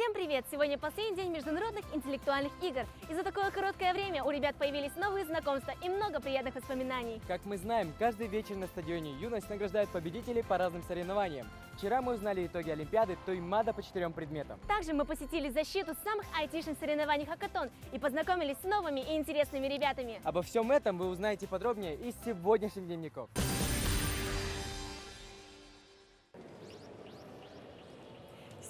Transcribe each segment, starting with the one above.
Всем привет! Сегодня последний день международных интеллектуальных игр. И за такое короткое время у ребят появились новые знакомства и много приятных воспоминаний. Как мы знаем, каждый вечер на стадионе «Юность» награждает победителей по разным соревнованиям. Вчера мы узнали итоги Олимпиады Тоймада по 4 предметам. Также мы посетили защиту самых айтишных соревнований «Хакатон» и познакомились с новыми и интересными ребятами. Обо всем этом вы узнаете подробнее из сегодняшних дневников.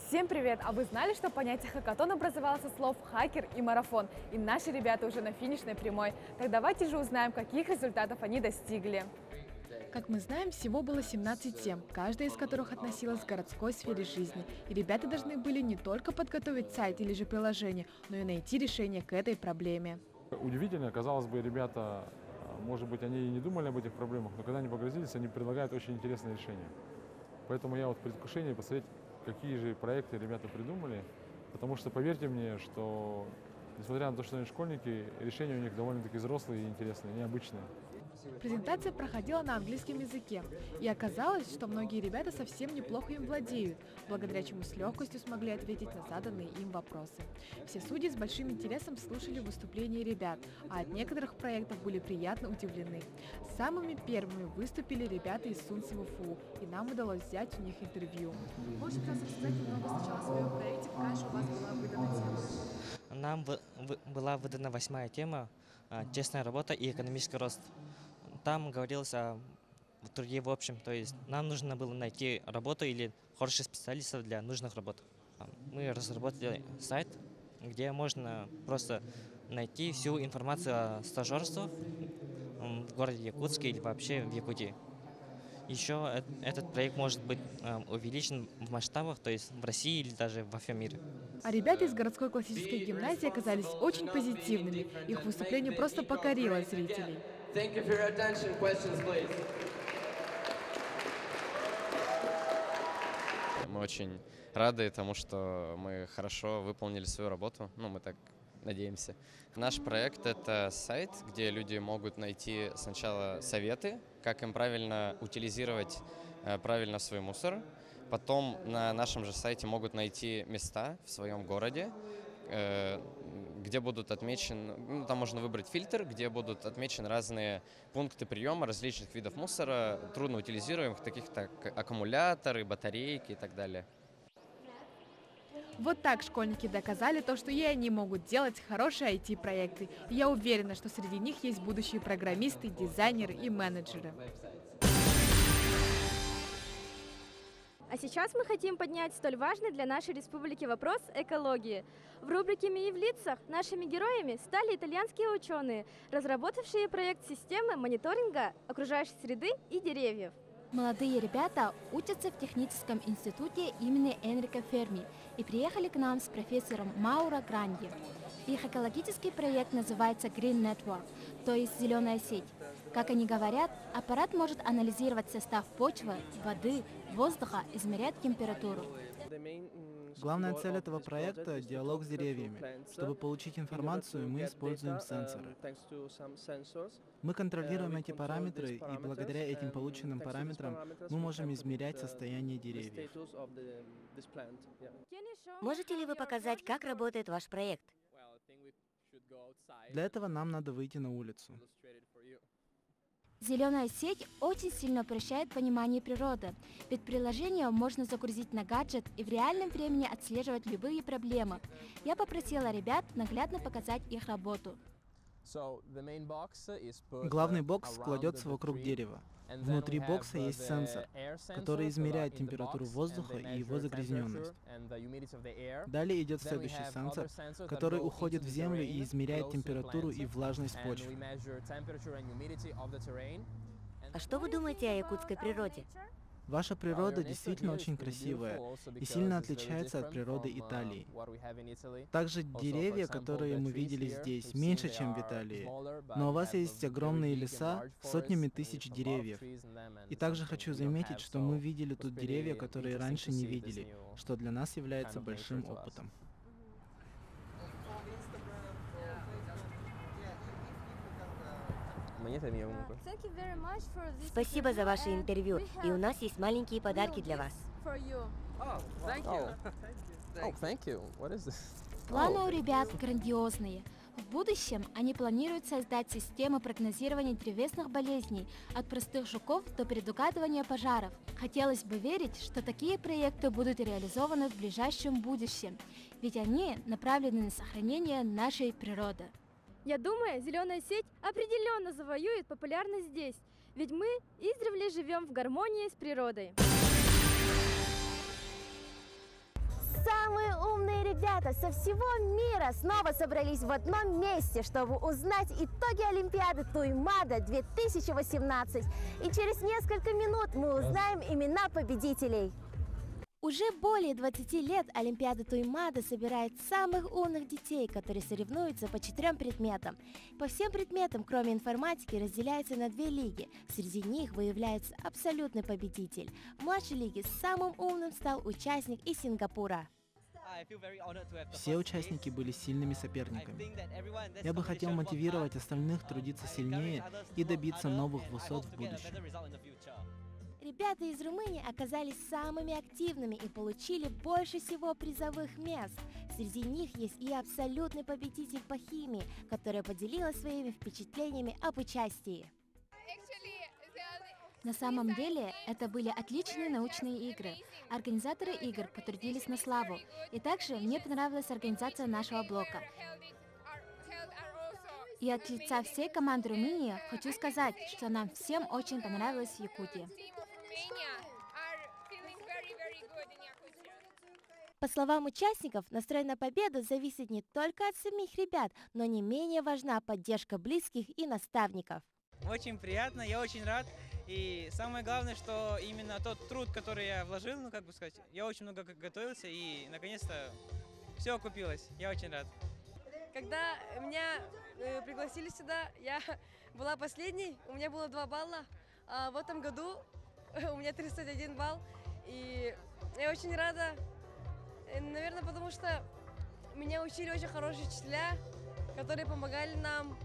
Всем привет! А вы знали, что понятие хакатон образовалось от слов «хакер» и «марафон», и наши ребята уже на финишной прямой? Так давайте же узнаем, каких результатов они достигли. Как мы знаем, всего было 17 тем, каждая из которых относилась к городской сфере жизни. И ребята должны были не только подготовить сайт или же приложение, но и найти решение к этой проблеме. Удивительно, казалось бы, ребята, может быть, они и не думали об этих проблемах, но когда они погрузились, они предлагают очень интересные решения. Поэтому я вот в предвкушении посмотреть, какие же проекты ребята придумали, потому что, поверьте мне, что, несмотря на то, что они школьники, решения у них довольно-таки взрослые и интересные, необычные. Презентация проходила на английском языке, и оказалось, что многие ребята совсем неплохо им владеют, благодаря чему с легкостью смогли ответить на заданные им вопросы. Все судьи с большим интересом слушали выступления ребят, а от некоторых проектов были приятно удивлены. Самыми первыми выступили ребята из Сунцева ФУ, и нам удалось взять у них интервью. Можете рассказать немного сначала о своем проекте, какая же у вас была выдана тема? Нам была выдана 8-я тема «Честная работа и экономический рост». Там говорилось о труде в общем, то есть нам нужно было найти работу или хороших специалистов для нужных работ. Мы разработали сайт, где можно просто найти всю информацию о стажерствах в городе Якутске или вообще в Якутии. Еще этот проект может быть увеличен в масштабах, то есть в России или даже во всем мире. А ребята из городской классической гимназии оказались очень позитивными. Их выступление просто покорило зрителей. Мы очень рады тому, что мы хорошо выполнили свою работу. Мы так надеемся. Наш проект — это сайт, где люди могут найти сначала советы, как им правильно утилизировать правильно свой мусор. Потом на нашем же сайте могут найти места в своем городе, где будут отмечены, там можно выбрать фильтр, где будут отмечены разные пункты приема различных видов мусора, трудно утилизируемых, таких как аккумуляторы, батарейки и так далее. Вот так школьники доказали то, что и они могут делать хорошие IT-проекты. И я уверена, что среди них есть будущие программисты, дизайнеры и менеджеры. А сейчас мы хотим поднять столь важный для нашей республики вопрос экологии. В рубрике «МИИ в лицах» нашими героями стали итальянские ученые, разработавшие проект системы мониторинга окружающей среды и деревьев. Молодые ребята учатся в техническом институте имени Энрико Ферми и приехали к нам с профессором Мауро Гранди. Их экологический проект называется Green Network, то есть «Зеленая сеть». Как они говорят, аппарат может анализировать состав почвы, воды, воздуха, измерять температуру. Главная цель этого проекта — диалог с деревьями. Чтобы получить информацию, мы используем сенсоры. Мы контролируем эти параметры, и благодаря этим полученным параметрам мы можем измерять состояние деревьев. Можете ли вы показать, как работает ваш проект? Для этого нам надо выйти на улицу. Зеленая сеть очень сильно упрощает понимание природы, ведь приложение можно загрузить на гаджет и в реальном времени отслеживать любые проблемы. Я попросила ребят наглядно показать их работу. Главный бокс кладется вокруг дерева. Внутри бокса есть сенсор, который измеряет температуру воздуха и его загрязненность. Далее идет следующий сенсор, который уходит в землю и измеряет температуру и влажность почвы. А что вы думаете о якутской природе? Ваша природа действительно очень красивая и сильно отличается от природы Италии. Также деревья, которые мы видели здесь, меньше, чем в Италии. Но у вас есть огромные леса с сотнями тысяч деревьев. И также хочу заметить, что мы видели тут деревья, которые раньше не видели, что для нас является большим опытом. Спасибо за ваше интервью, и у нас есть маленькие подарки для вас. Планы у ребят грандиозные. В будущем они планируют создать систему прогнозирования древесных болезней от простых жуков до предугадывания пожаров. Хотелось бы верить, что такие проекты будут реализованы в ближайшем будущем, ведь они направлены на сохранение нашей природы. Я думаю, зеленая сеть определенно завоюет популярность здесь, ведь мы издревле живем в гармонии с природой. Самые умные ребята со всего мира снова собрались в одном месте, чтобы узнать итоги Олимпиады Туймада 2018. И через несколько минут мы узнаем имена победителей. Уже более 20 лет Олимпиада Туймада собирает самых умных детей, которые соревнуются по 4 предметам. По всем предметам, кроме информатики, разделяются на 2 лиги. Среди них выявляется абсолютный победитель. В младшей лиге самым умным стал участник из Сингапура. Все участники были сильными соперниками. Я бы хотел мотивировать остальных трудиться сильнее и добиться новых высот в будущем. Ребята из Румынии оказались самыми активными и получили больше всего призовых мест. Среди них есть и абсолютный победитель по химии, которая поделилась своими впечатлениями об участии. На самом деле, это были отличные научные игры. Организаторы игр потрудились на славу. И также мне понравилась организация нашего блока. И от лица всей команды Румынии хочу сказать, что нам всем очень понравилась Якутия. По словам участников, настрой на победу зависит не только от самих ребят, но не менее важна поддержка близких и наставников. Очень приятно, я очень рад. И самое главное, что именно тот труд, который я вложил, я очень много готовился, и наконец-то все окупилось. Я очень рад. Когда меня пригласили сюда, я была последней, у меня было 2 балла, а в этом году у меня 31 балл, и я очень рада, наверное, потому что меня учили очень хорошие учителя, которые помогали нам,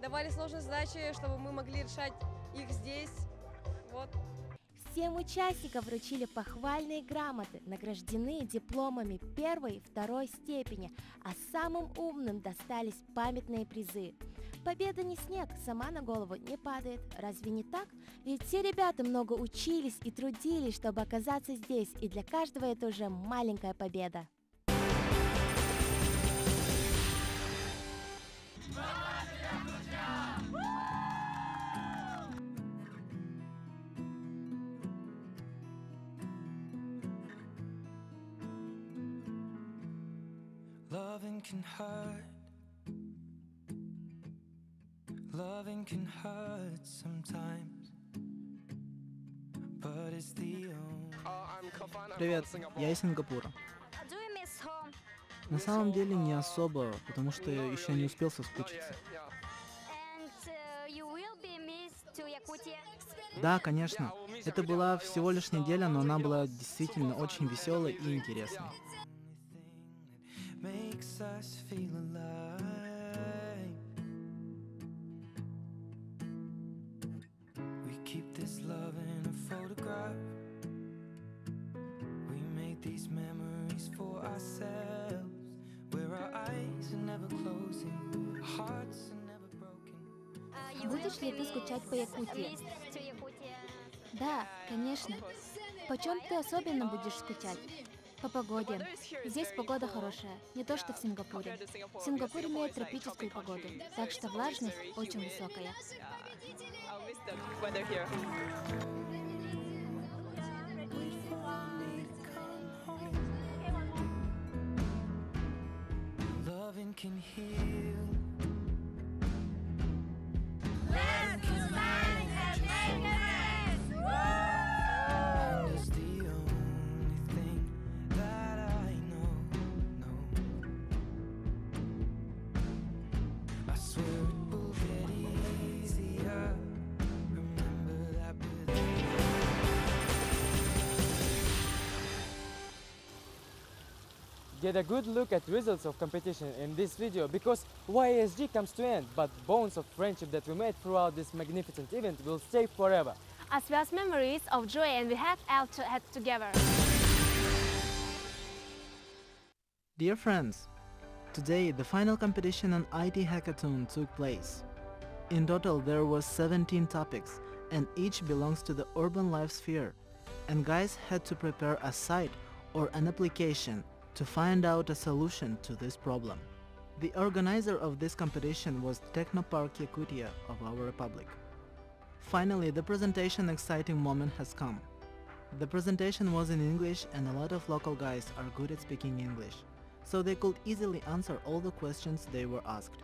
давали сложные задачи, чтобы мы могли решать их здесь. Вот. Всем участникам вручили похвальные грамоты, награждены дипломами 1 и 2 степени, а самым умным достались памятные призы. Победа не снег, сама на голову не падает. Разве не так? Ведь все ребята много учились и трудились, чтобы оказаться здесь, и для каждого это уже маленькая победа. Loving can hurt sometimes, but it's the only... Привет, я из Сингапура. На самом деле не особо, потому что я еще не успел соскучиться. Да, конечно. Это была всего лишь неделя, но она была действительно очень веселой и интересной. Makes us feel alive. We keep this love in a photograph. We made these memories for ourselves, where our eyes are never closing, hearts are never broken. Будешь ли ты скучать по Якутии? Да, конечно. Почем ты особенно будешь скучать? По погоде. Здесь погода хорошая, не то что в Сингапуре. Сингапур имеет тропическую погоду, так что влажность очень высокая. Loving can heal. Get a good look at results of competition in this video, because YSG comes to end, but bonds of friendship that we made throughout this magnificent event will stay forever. As well as memories of joy and we have all to have together. Dear friends, today the final competition on IT Hackathon took place. In total there was 17 topics and each belongs to the urban life sphere, and guys had to prepare a site or an application to find out a solution to this problem. The organizer of this competition was Technopark Yakutia of our republic. Finally, the presentation exciting moment has come. The presentation was in English and a lot of local guys are good at speaking English, so they could easily answer all the questions they were asked.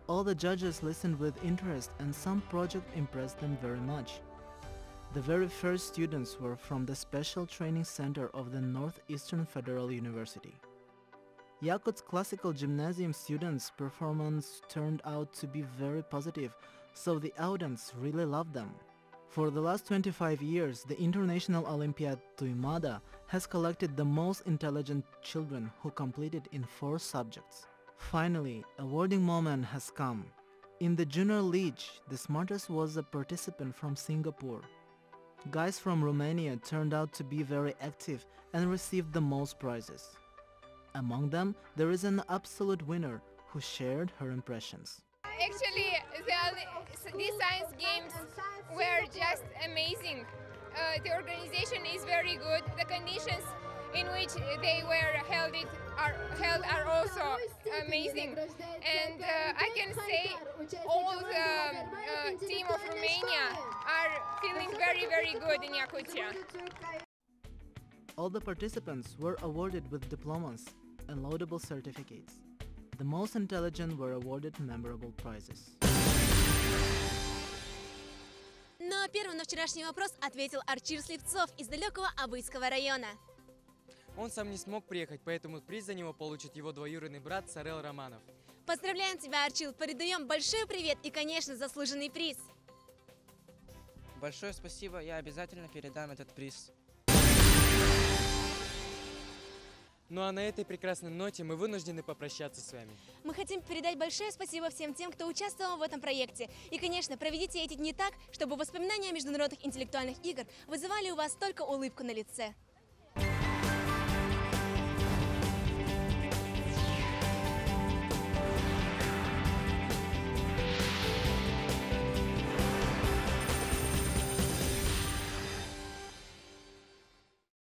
All the judges listened with interest and some project impressed them very much. The very first students were from the Special Training Center of the Northeastern Federal University. Yakut's Classical Gymnasium students' performance turned out to be very positive, so the audience really loved them. For the last 25 years, the International Olympiad Tuimada has collected the most intelligent children who completed in 4 subjects. Finally, awarding moment has come. In the Junior League, the smartest was a participant from Singapore. Guys from Romania turned out to be very active and received the most prizes. Among them, there is an absolute winner who shared her impressions. Actually, these science games were just amazing. The organization is very good. The conditions in which they were held are also amazing. And I can say all the team of Romania are feeling very, very good in Yakutia. All the participants were awarded with diplomas and laudable certificates. The most intelligent were awarded memorable prizes. Но первым на вчерашний вопрос ответил Арчир Сливцов из далекого Абыйского района. Он сам не смог приехать, поэтому приз за него получит его двоюродный брат Сарел Романов. Поздравляем тебя, Арчил! Передаем большой привет и, конечно, заслуженный приз. Большое спасибо, я обязательно передам этот приз. Ну а на этой прекрасной ноте мы вынуждены попрощаться с вами. Мы хотим передать большое спасибо всем тем, кто участвовал в этом проекте. И, конечно, проведите эти дни так, чтобы воспоминания о международных интеллектуальных игр вызывали у вас только улыбку на лице.